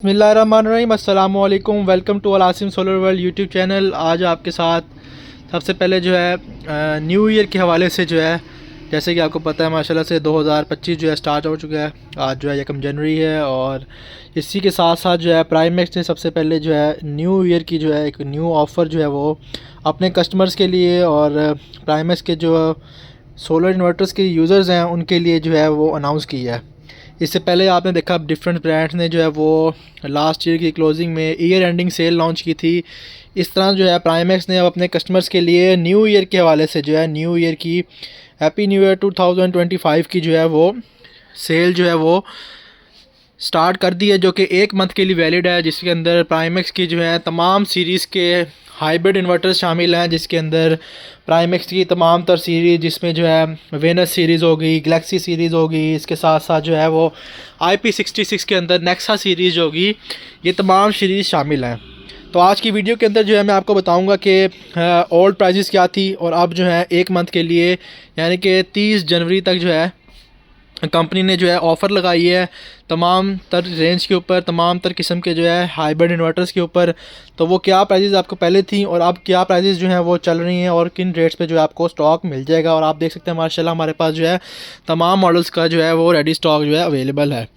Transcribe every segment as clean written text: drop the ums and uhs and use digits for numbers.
बिस्मिल्लाहिर्रहमानिर्रहीम अस्सलामु अलैकुम। Welcome to Al Asim solar world YouTube channel. आज आपके साथ सबसे पहले जो है न्यू ईयर के हवाले से जो है, जैसे कि आपको पता है माशाल्लाह से 2025 जो है स्टार्ट हो चुका है। आज जो है 1 जनवरी है और इसी के साथ साथ जो है प्राइमेक्स ने सबसे पहले जो है न्यू ईयर की जो है एक न्यू ऑफ़र जो है वो अपने कस्टमर्स के लिए और प्राइमेक्स के जो सोलर इन्वर्टर्स के यूज़र्स हैं उनके लिए जो है वो अनाउंस की है। इससे पहले आपने देखा डिफरेंट ब्रांड्स ने जो है वो लास्ट ईयर की क्लोजिंग में ईयर एंडिंग सेल लॉन्च की थी। इस तरह जो है प्राइमेक्स ने अब अपने कस्टमर्स के लिए न्यू ईयर के हवाले से जो है न्यू ईयर की हैप्पी न्यू ईयर 2025 की जो है वो सेल जो है वो स्टार्ट कर दी है, जो कि 1 मंथ के लिए वैलिड है, जिसके अंदर प्राइमेक्स की जो है तमाम सीरीज़ के हाइब्रिड इन्वर्टर्स शामिल हैं, जिसके अंदर प्राइमेक्स की तमाम तर सीरीज़ जिसमें जो है वेनस सीरीज़ होगी, गैलेक्सी सीरीज़ होगी, इसके साथ साथ जो है वो IP66 के अंदर नेक्सा सीरीज़ होगी, ये तमाम सीरीज़ शामिल हैं। तो आज की वीडियो के अंदर जो है मैं आपको बताऊंगा कि ओल्ड प्राइजेस क्या थी और अब जो है 1 मंथ के लिए यानी कि 30 जनवरी तक जो है कंपनी ने जो है ऑफ़र लगाई है तमाम तर रेंज के ऊपर, तमाम तर किस्म के जो है हाइब्रिड इन्वर्टर्स के ऊपर। तो वो क्या प्राइजेज़ आपको पहले थी और अब क्या प्राइजेज़ जो हैं वो चल रही हैं और किन रेट्स पे जो है आपको स्टॉक मिल जाएगा। और आप देख सकते हैं माशाल्लाह हमारे पास जो है तमाम मॉडल्स का जो है वो रेडी स्टॉक जो है अवेलेबल है।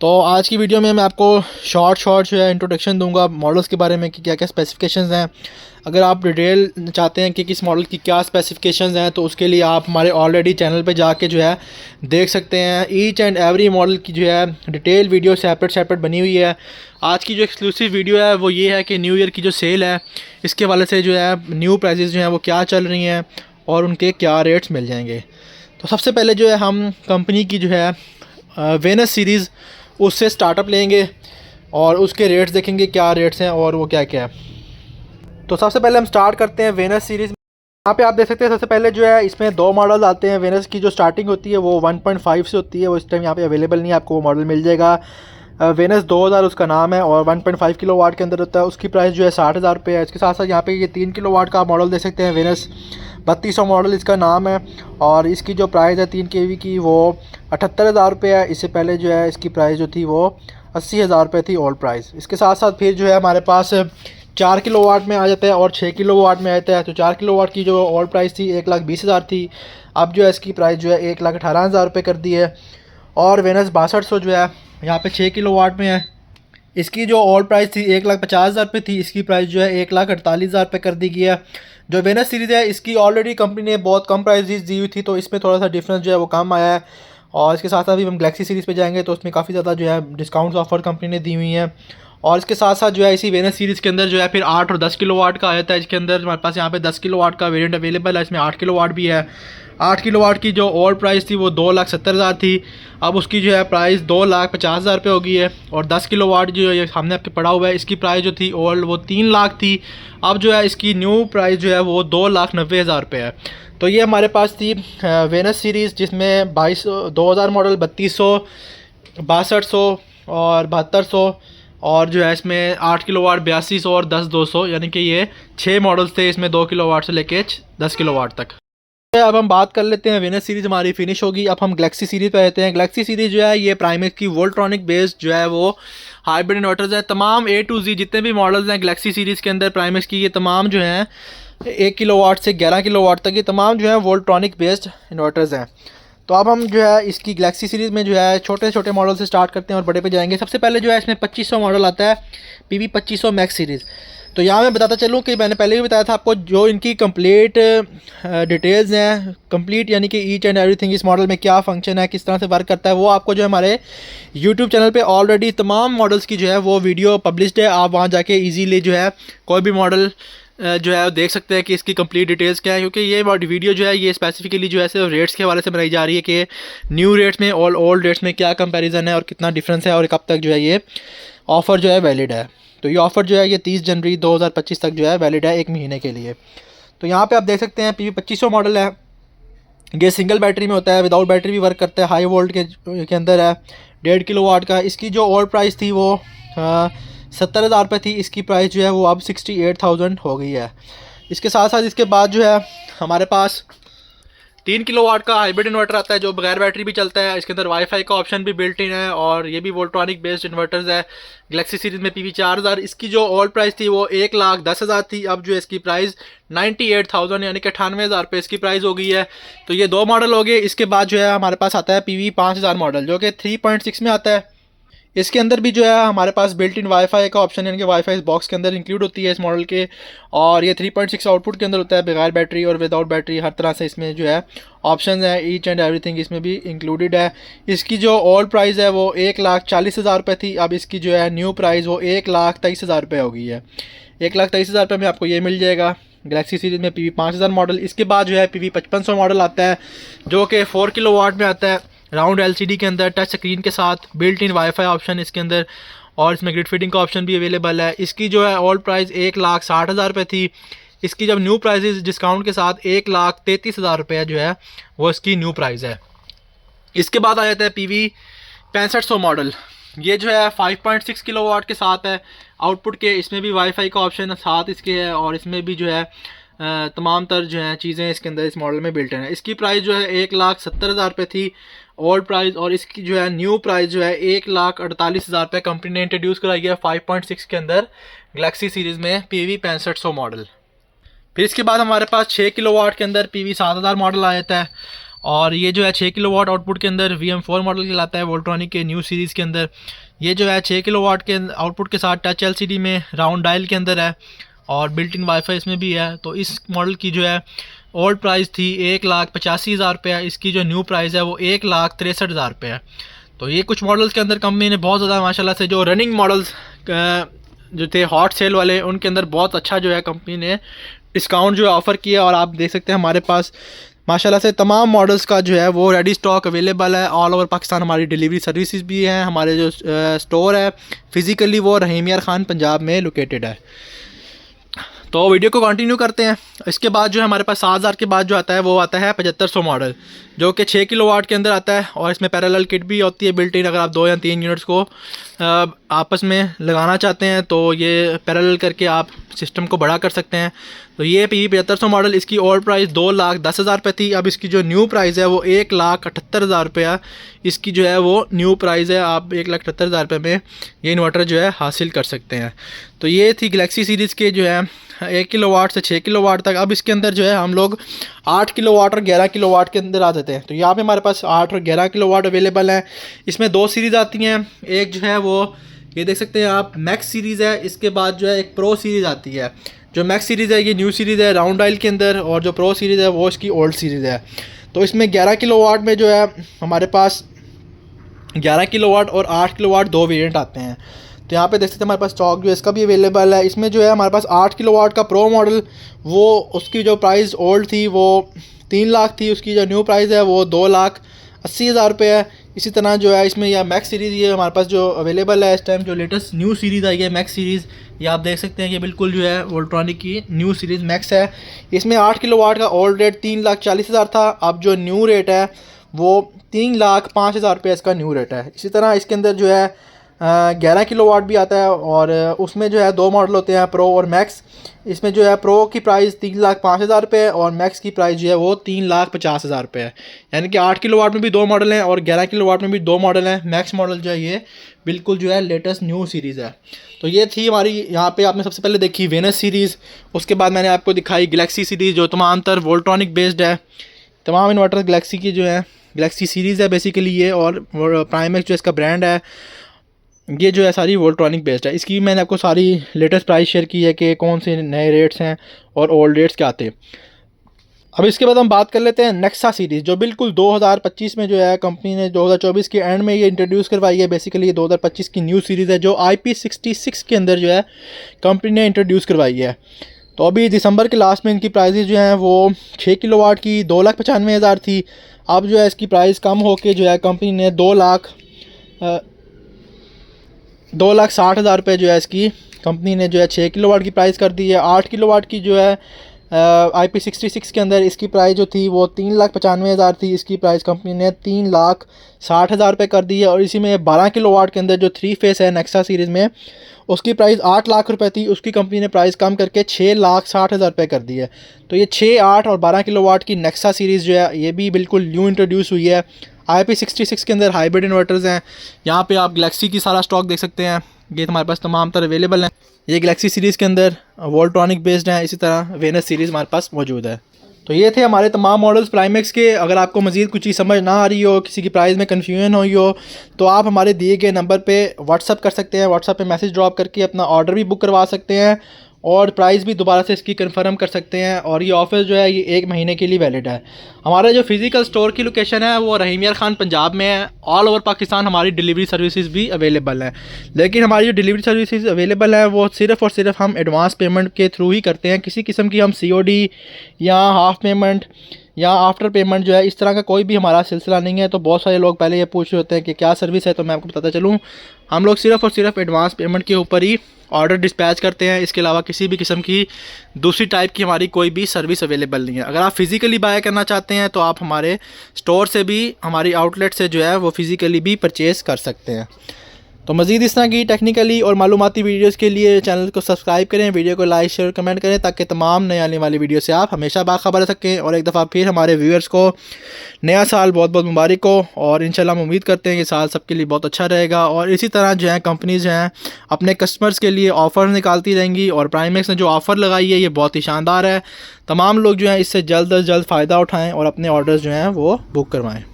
तो आज की वीडियो में मैं आपको शॉर्ट जो है इंट्रोडक्शन दूंगा मॉडल्स के बारे में कि क्या क्या स्पेसिफिकेशंस हैं। अगर आप डिटेल चाहते हैं कि किस मॉडल की क्या स्पेसिफिकेशंस हैं तो उसके लिए आप हमारे ऑलरेडी चैनल पे जाके जो है देख सकते हैं। ईच एंड एवरी मॉडल की जो है डिटेल वीडियो सेपरेट बनी हुई है। आज की जो एक्सक्लूसिव वीडियो है वो ये है कि न्यू ईयर की जो सेल है इसके वाले से जो है न्यू प्राइजेज़ जो हैं वो क्या चल रही हैं और उनके क्या रेट्स मिल जाएंगे। तो सबसे पहले जो है हम कंपनी की जो है वेनस सीरीज़ उससे स्टार्टअप लेंगे और उसके रेट्स देखेंगे क्या रेट्स हैं और वो क्या क्या है। तो सबसे पहले हम स्टार्ट करते हैं वेनस सीरीज़। यहाँ पे आप देख सकते हैं सबसे पहले जो है इसमें 2 मॉडल आते हैं। वेनस की जो स्टार्टिंग होती है वो 1.5 से होती है, वो इस टाइम यहाँ पे अवेलेबल नहीं है, आपको वो मॉडल मिल जाएगा। वेनस 2000 उसका नाम है और 1.5 किलोवाट के अंदर होता है। उसकी प्राइस जो है 60,000 रुपये है। इसके साथ साथ यहाँ पे ये 3 किलोवाट का मॉडल देख सकते हैं, वेनस 3200 मॉडल इसका नाम है और इसकी जो प्राइस है 3 kV की वो 78,000 रुपये है। इससे पहले जो है इसकी प्राइस जो थी वो 80,000 रुपये थी ओल्ड प्राइस। इसके साथ साथ फिर जो है हमारे पास 4 किलोवाट में आ जाता है और 6 किलोवाट में आता है। तो 4 किलोवाट की जो ओल्ड प्राइस थी 1,20,000 थी, अब जो है इसकी प्राइस जो है 1,18,000 रुपये कर दी है। और वेनस 6200 जो है यहाँ पे 6 किलोवाट में है, इसकी जो ओल्ड प्राइस थी 1,50,000 रुपये थी, इसकी प्राइस जो है 1,48,000 रुपये कर दी गई है। जो वेनस सीरीज़ है इसकी ऑलरेडी कंपनी ने बहुत कम प्राइस दी हुई थी, तो इसमें थोड़ा सा डिफरेंस जो है वो कम आया है। और इसके साथ साथ भी हम गैलेक्सी सीरीज़ पे जाएंगे तो उसमें काफ़ी ज़्यादा जो है डिस्काउंट्स ऑफर कंपनी ने दी हुई हैं। और इसके साथ साथ जो है इसी वेनस सीरीज़ के अंदर जो है फिर 8 और 10 किलोवाट का आया था। इसके अंदर हमारे पास यहाँ पे 10 किलोवाट का वेरिएंट अवेलेबल है, इसमें 8 किलोवाट भी है। 8 किलोवाट की जो ओल्ड प्राइस थी वो 2,70,000 थी, अब उसकी जो है प्राइस 2,50,000 रुपये हो गई है। और 10 किलोवाट जो है हमने आपके पढ़ा हुआ है, इसकी प्राइस जो थी ओल्ड वो 3 लाख थी, अब जो है इसकी न्यू प्राइस जो है वो 2,90,000 रुपये है। तो ये हमारे पास थी वेनस सीरीज़ जिसमें 2000 मॉडल 3200, 6200 और 7200 और जो है इसमें 8 किलोवाट 8200 और 10,200, यानी कि ये 6 मॉडल्स थे इसमें 2 किलोवाट से लेके 10 किलोवाट तक। अब हम बात कर लेते हैं, वेनस सीरीज़ हमारी फिनिश होगी, अब हम गैलेक्सी सीरीज़ पे आते हैं। गैलेक्सी सीरीज़ जो है ये प्राइमेक्स की वोल्ट्रॉनिक बेस्ड जो है वो हाइब्रिड इन्वर्टर्स है। तमाम A to Z जितने भी मॉडल्स हैं गैलेक्सी सीरीज़ के अंदर प्राइमेक्स की, ये तमाम जो हैं 1 किलोवाट से 11 किलोवाट तक ये तमाम जो है वोल्ट्रॉनिक बेस्ड इन्वर्टर्स हैं। तो अब हम जो है इसकी गैलेक्सी सीरीज़ में जो है छोटे छोटे मॉडल से स्टार्ट करते हैं और बड़े पे जाएंगे। सबसे पहले जो है इसमें 2500 मॉडल आता है, PV 2500 मैक्स सीरीज़। तो यहाँ मैं बताता चलूँ कि मैंने पहले भी बताया था आपको, जो इनकी कंप्लीट डिटेल्स हैं, कंप्लीट यानी कि ईच एंड एवरीथिंग इस मॉडल में क्या फ़ंक्शन है, किस तरह से वर्क करता है, वो आपको जो है हमारे यूट्यूब चैनल पे ऑलरेडी तमाम मॉडल्स की जो है वो वीडियो पब्लिश्ड है। आप वहाँ जाके इजीली जो है कोई भी मॉडल जो है देख सकते हैं कि इसकी कंप्लीट डिटेल्स क्या है, क्योंकि ये वीडियो जो है ये स्पेसिफिकली जो है सिर्फ रेट्स के हवाले से बनाई जा रही है कि न्यू रेट्स में और ओल्ड रेट्स में क्या कंपैरिजन है और कितना डिफरेंस है और कब तक जो है ये ऑफ़र जो है वैलिड है। तो ये ऑफ़र जो है ये 30 जनवरी 2025 तक जो है वैलिड है, 1 महीने के लिए। तो यहाँ पे आप देख सकते हैं PV 2500 मॉडल है, ये सिंगल बैटरी में होता है, विदाउट बैटरी भी वर्क करता है, हाई वोल्ट के अंदर है, 1.5 किलोवाट का। इसकी जो ओल्ड प्राइस थी वो 70,000 रुपये थी, इसकी प्राइस जो है वो अब 68,000 हो गई है। इसके साथ साथ इसके बाद जो है हमारे पास 3 किलोवाट का हाइब्रिड इन्वर्टर आता है जो बगैर बैटरी भी चलता है। इसके अंदर वाईफाई का ऑप्शन भी बिल्ट इन है और ये भी वोल्ट्रॉनिक बेस्ड इन्वर्टर्स है। गैलेक्सी सीरीज़ में PV 4000, इसकी जो ओल्ड प्राइस थी वो 1,10,000 थी। अब जो इसकी प्राइस 98,000 यानी कि 98,000 रुपये इसकी प्राइस हो गई है। तो ये 2 मॉडल हो गए। इसके बाद जो है हमारे पास आता है PV 5000 मॉडल जो कि 3.6 में आता है। इसके अंदर भी जो है हमारे पास बिल्ट इन वाईफाई का ऑप्शन है, यानी कि वाईफाई इस बॉक्स के अंदर इंक्लूड होती है इस मॉडल के। और ये 3.6 आउटपुट के अंदर होता है, बगैर बैटरी और विदाउट बैटरी हर तरह से इसमें जो है ऑप्शन है, ईच एंड एवरीथिंग इसमें भी इंक्लूडेड है। इसकी जो ओल्ड प्राइस है वो 1,40,000 रुपये थी। अब इसकी जो है न्यू प्राइस वो 1,23,000 रुपये हो गई है। 1,23,000 रुपये में आपको ये मिल जाएगा गैलेक्सी सीरीज़ में PV 5000 मॉडल। इसके बाद जो है PV 5500 मॉडल आता है जो कि 4 किलोवाट में आता है, राउंड LCD के अंदर, टच स्क्रीन के साथ, बिल्ट इन वाईफाई ऑप्शन इसके अंदर और इसमें ग्रिड फीडिंग का ऑप्शन भी अवेलेबल है। इसकी जो है ओल्ड प्राइस 1,60,000 रुपये थी। इसकी जब न्यू प्राइस डिस्काउंट के साथ 1,33,000 रुपये जो है वो इसकी न्यू प्राइस है। इसके बाद आ जाता है PV 6500 मॉडल। ये जो है 5.6 किलोवाट के साथ है आउटपुट के। इसमें भी वाईफाई का ऑप्शन साथ इसके है और इसमें भी जो है तमाम तर जो है चीज़ें इसके अंदर इस मॉडल में बिल्ट है। इसकी प्राइस जो है 1,70,000 रुपये थी ओल्ड प्राइस और इसकी जो है न्यू प्राइस जो है 1,48,000 रुपये कंपनी ने इंट्रोड्यूस कराई है 5.6 के अंदर गैलेक्सी सीरीज़ में PV 6500 मॉडल। फिर इसके बाद हमारे पास 6 किलोवाट के अंदर PV 7000 मॉडल आ जाता है और ये जो है 6 किलोवाट आउटपुट के अंदर VM4 मॉडल कहलाता है वोल्ट्रॉनिक के न्यू सीरीज़ के अंदर। ये जो है 6 किलोवाट के आउटपुट के साथ टच LCD में राउंड डायल के अंदर है और बिल्ट इन वाईफाई इसमें भी है। तो इस मॉडल की जो है ओल्ड प्राइस थी 1,85,000 रुपये। इसकी जो न्यू प्राइस है वो 1,63,000 रुपये है। तो ये कुछ मॉडल्स के अंदर कंपनी ने बहुत ज़्यादा माशाल्लाह से जो रनिंग मॉडल्स जो थे हॉट सेल वाले उनके अंदर बहुत अच्छा जो है कंपनी ने डिस्काउंट जो है ऑफ़र किया। और आप देख सकते हैं हमारे पास माशाल्लाह से तमाम मॉडल्स का जो है वो रेडी स्टॉक अवेलेबल है। ऑल ओवर पाकिस्तान हमारी डिलीवरी सर्विसेज भी हैं। हमारे जो स्टोर है फिज़िकली वो रहीम यार खान पंजाब में लोकेटेड है। तो वीडियो को कंटिन्यू करते हैं। इसके बाद जो है हमारे पास 7000 के बाद जो आता है वो आता है 7500 मॉडल जो कि 6 किलोवाट के अंदर आता है और इसमें पैरेलल किट भी होती है बिल्ट इन। अगर आप 2 या 3 यूनिट्स को आपस में लगाना चाहते हैं तो ये पैरेलल करके आप सिस्टम को बड़ा कर सकते हैं। तो ये PV 7500 मॉडल, इसकी ओल्ड प्राइस 2,10,000 रुपये थी। अब इसकी जो न्यू प्राइस है वो 1,78,000 रुपया इसकी जो है वो न्यू प्राइस है। आप 1,78,000 रुपये में ये इन्वर्टर जो है हासिल कर सकते हैं। तो ये थी गैलेक्सी सीरीज़ के जो है 1 किलोवाट से 6 किलोवाट तक। अब इसके अंदर जो है हम लोग 8 किलोवाट और 11 किलोवाट के अंदर आ जाते हैं। तो यहाँ पे हमारे पास 8 और 11 किलोवाट अवेलेबल है। इसमें 2 सीरीज़ आती हैं। एक जो है वो ये देख सकते हैं आप मैक्स सीरीज़ है। इसके बाद जो है एक प्रो सीरीज़ आती है। जो मैक्स सीरीज़ है ये न्यू सीरीज़ है राउंड डायल के अंदर और जो प्रो सीरीज़ है वो इसकी ओल्ड सीरीज़ है। तो इसमें 11 किलोवाट में जो है हमारे पास 11 किलोवाट और 8 किलोवाट 2 वेरिएंट आते हैं। तो यहाँ पे देख सकते हैं हमारे पास स्टॉक जो है इसका भी अवेलेबल है। इसमें जो है हमारे पास 8 किलोवाट का प्रो मॉडल वो उसकी जो प्राइस ओल्ड थी वो 3 लाख थी। उसकी जो न्यू प्राइस है वो 2,80,000 रुपये है। इसी तरह जो है इसमें यह मैक्स सीरीज़ ये हमारे पास जो अवेलेबल है इस टाइम जो लेटेस्ट न्यू सीरीज़ आई है मैक्स सीरीज़, ये आप देख सकते हैं कि बिल्कुल जो है वोल्ट्रॉनिक की न्यू सीरीज़ मैक्स है। इसमें 8 किलोवाट का ओल्ड रेट 3,40,000 था। अब जो न्यू रेट है वो 3,05,000 रुपये इसका न्यू रेट है। इसी तरह इसके अंदर जो है 11 किलोवाट भी आता है और उसमें जो है 2 मॉडल होते हैं प्रो और मैक्स। इसमें जो है प्रो की प्राइस 3,05,000 रुपये और मैक्स की प्राइस जो है वो 3,50,000 रुपये है। यानी कि 8 किलोवाट में भी 2 मॉडल हैं और 11 किलोवाट में भी 2 मॉडल हैं। मैक्स मॉडल जो है ये बिल्कुल जो है लेटेस्ट न्यू सीरीज़ है। तो ये थी हमारी यहाँ पे आपने सबसे पहले देखी वेनस सीरीज़। उसके बाद मैंने आपको दिखाई गैलेक्सी सीरीज़ जो तमाम तर वोल्ट्रॉनिक बेस्ड है। तमाम इन्वर्टर गैलेक्सी की जो है गैलेक्सी सीरीज़ है बेसिकली ये और प्राइमेक्स जो इसका ब्रांड है ये जो है सारी वोल्ट्रॉनिक बेस्ड है। इसकी मैंने आपको सारी लेटेस्ट प्राइस शेयर की है कि कौन से नए रेट्स हैं और ओल्ड रेट्स क्या आते। अब इसके बाद हम बात कर लेते हैं नेक्सा सीरीज़ जो बिल्कुल 2025 में जो है कंपनी ने 2024 के एंड में ये इंट्रोड्यूस करवाई है। बेसिकली ये 2025 की न्यू सीरीज़ है जो IP66 के अंदर जो है कंपनी ने इंट्रोड्यूस करवाई है। तो अभी दिसंबर के लास्ट में इनकी प्राइसेस जो हैं वो 6 किलोवाट की 2,95,000 थी। अब जो है इसकी प्राइस कम होके जो है कंपनी ने 2,60,000 रुपये जो है इसकी कंपनी ने जो है 6 किलोवाट की प्राइस कर दी है। 8 किलोवाट की जो है IP66 के अंदर इसकी प्राइस जो थी वो 3,95,000 थी। इसकी प्राइस कंपनी ने 3,60,000 रुपये कर दी है। और इसी में 12 किलोवाट के अंदर जो 3 फेस है नेक्सा सीरीज़ में, उसकी प्राइस 8 लाख रुपए थी। उसकी कंपनी ने प्राइस कम करके 6,60,000 रुपये कर दी है। तो ये 6, 8 और 12 किलोवाट की नेक्सा सीरीज़ जो है ये भी बिल्कुल न्यू इंट्रोड्यूस हुई है। IP66 के अंदर हाइब्रिड इन्वर्टर्स हैं। यहाँ पे आप गैलेक्सी की सारा स्टॉक देख सकते हैं, ये हमारे पास तमाम तरह अवेलेबल हैं। ये गैलेक्सी सीरीज़ के अंदर वोल्ट्रॉनिक बेस्ड है, इसी तरह वेनस सीरीज़ हमारे पास मौजूद है। तो ये थे हमारे तमाम मॉडल्स प्राइमेक्स के। अगर आपको मज़ीद कुछ चीज़ समझ ना आ रही हो, किसी की प्राइस में कन्फ्यूजन हुई हो, तो आप हमारे दिए गए नंबर पे व्हाट्सअप कर सकते हैं। व्हाट्सअप पे मैसेज ड्रॉप करके अपना ऑर्डर भी बुक करवा सकते हैं और प्राइस भी दोबारा से इसकी कंफर्म कर सकते हैं। और ये ऑफ़र जो है ये 1 महीने के लिए वैलिड है। हमारा जो फिज़िकल स्टोर की लोकेशन है वो रहीम यार खान पंजाब में है। ऑल ओवर पाकिस्तान हमारी डिलीवरी सर्विसेज भी अवेलेबल हैं, लेकिन हमारी जो डिलीवरी सर्विसेज अवेलेबल है वो सिर्फ़ और सिर्फ हम एडवांस पेमेंट के थ्रू ही करते हैं। किसी किस्म की हम COD या हाफ़ पेमेंट या आफ्टर पेमेंट जो है इस तरह का कोई भी हमारा सिलसिला नहीं है। तो बहुत सारे लोग पहले ये पूछ रहे होते हैं कि क्या सर्विस है, तो मैं आपको बताता चलूँ, हम लोग सिर्फ़ और सिर्फ एडवांस पेमेंट के ऊपर ही ऑर्डर डिस्पैच करते हैं। इसके अलावा किसी भी किस्म की दूसरी टाइप की हमारी कोई भी सर्विस अवेलेबल नहीं है। अगर आप फ़िज़िकली बाय करना चाहते हैं तो आप हमारे स्टोर से भी, हमारी आउटलेट से जो है वो फ़िज़िकली भी परचेज़ कर सकते हैं। तो मज़ीद इस तरह की टेक्निकली और मालूमाती वीडियोस के लिए चैनल को सब्सक्राइब करें, वीडियो को लाइक शेयर कमेंट करें, ताकि तमाम नए आने वाली वीडियो से आप हमेशा बाखबर रह सकें। और एक दफ़ा फिर हमारे व्यूअर्स को नया साल बहुत बहुत मुबारक हो। और इंशाल्लाह हम उम्मीद करते हैं कि साल सबके लिए बहुत अच्छा रहेगा। और इसी तरह जो है कंपनीज जो हैं अपने कस्टमर्स के लिए ऑफ़र निकालती रहेंगी। और प्राइमेक्स ने जो ऑफ़र लगाई है ये बहुत ही शानदार है। तमाम लोग जो हैं इससे जल्द अज जल्द फ़ायदा उठाएँ और अपने ऑर्डर्स जो हैं वो बुक करवाएँ।